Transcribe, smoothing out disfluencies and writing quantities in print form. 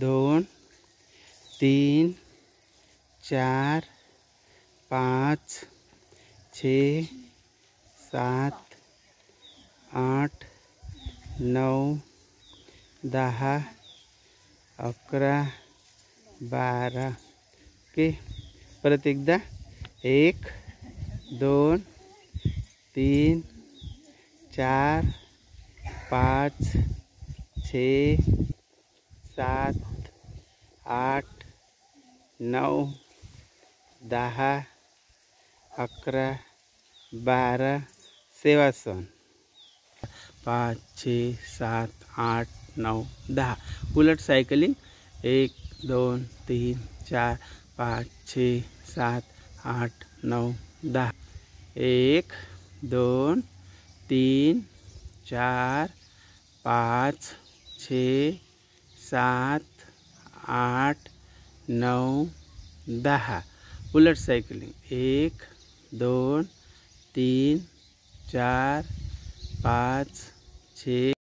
2 3 4 5 6 7 8 9 10 11 12 okay. परत एकदा 1 2 3 4 5 6 7 8 9 10 11 12 सेवासन 5 6 7 8 9 10। उलट सायकलिंग 1 2 3 4 5 6 7 8 9 10। 1 2 3 4 5 6 7 8 9 10। उलट सायकलिंग 1 2 3 4 5 6